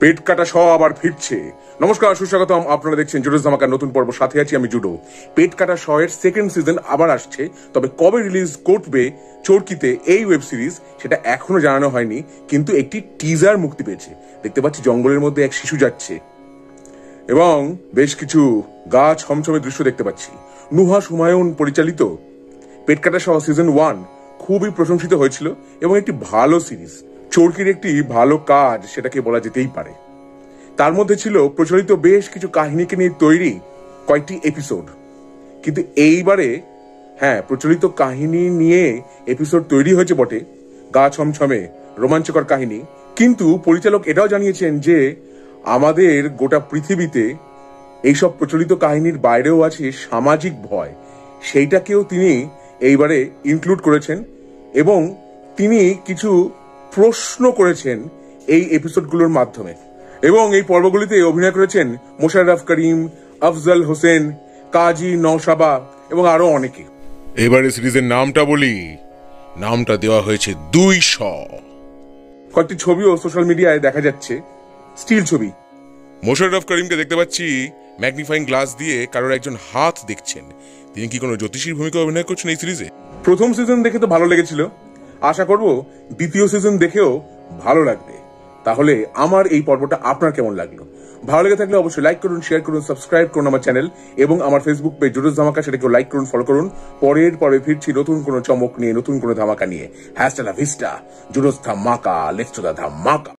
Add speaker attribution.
Speaker 1: পেট কাটা শ আবার ফিরছে। নমস্কার, সুস্বাগতম। আপনারা দেখছেন জুডোস ধামাকার নতুন পর্ব, সাথে আছি আমি জুডো। পেট কাটা শ এর সেকেন্ড সিজন আবার আসছে, তবে কবে রিলিজ করবে চরকিতে এই ওয়েব সিরিজ সেটা এখনো জানানো হয়নি, কিন্তু একটি টিজার মুক্তি পেয়েছে। দেখতে পাচ্ছি জঙ্গলের মধ্যে এক শিশু যাচ্ছে এবং বেশ কিছু গা ছমছমে দৃশ্য দেখতে পাচ্ছি। নুহাস হুমায়ুন পরিচালিত পেট কাটা শ সিজন 1 খুবই প্রশংসিত হয়েছিল এবং একটি ভালো সিরিজ, চরকির একটি ভালো কাজ সেটাকে বলা যেতেই পারে। তার মধ্যে ছিল প্রচলিত বেশ কিছু কাহিনীকে নিয়ে তৈরি কয়েকটি এপিসোড, কিন্তু এইবারে প্রচলিত কাহিনী নিয়ে এপিসোড তৈরি হয়েছে বটে, গা ছমছমে রোমাঞ্চকর কাহিনী, কিন্তু পরিচালক এটাও জানিয়েছেন যে আমাদের গোটা পৃথিবীতে এইসব প্রচলিত কাহিনীর বাইরেও আছে সামাজিক ভয়, সেইটাকেও তিনি এইবারে ইনক্লুড করেছেন এবং তিনি কিছু প্রশ্ন করেছেন এই এপিসোডগুলোর মাধ্যমে। এবং এই পর্বগুলিতে অভিনয় করেছেন মোশাররফ করিম, আফজল হোসেন, কাজী নওশাবা এবং আরো অনেকে। এবারে সিরিজের নামটা বলি, নামটা দেওয়া হয়েছে 200। কয়েকটি ছবিও সোশ্যাল মিডিয়ায় দেখা যাচ্ছে, স্টিল ছবি। মোশাররফ করিমকে দেখতে পাচ্ছি ম্যাগনিফাইং গ্লাস দিয়ে কারোর একজন হাত দেখছেন। তিনি কি কোনো জ্যোতিষীর ভূমিকা অভিনয় করছেন এই সিরিজে? প্রথম সিজন দেখে তো ভালো লেগেছিল, আশা করব দ্বিতীয় সিজন দেখেও ভালো লাগবে। তাহলে আমার এই পর্বটা আপনার কেমন লাগলো? ভালো লেগে থাকলে অবশ্যই লাইক করুন, শেয়ার করুন, সাবস্ক্রাইব করুন আমার চ্যানেল এবং আমার ফেসবুক পেজ জুডোস ধামাকা, সেটাকেও লাইক করুন, ফলো করুন। পরের পর্বে ফিরছি নতুন কোনো চমক নিয়ে, নতুন কোনো ধামাকা নিয়ে। হ্যাস্টালা ভিস্টা, জুডোস ধামাকা, লেটস টু দ্য ধামাকা।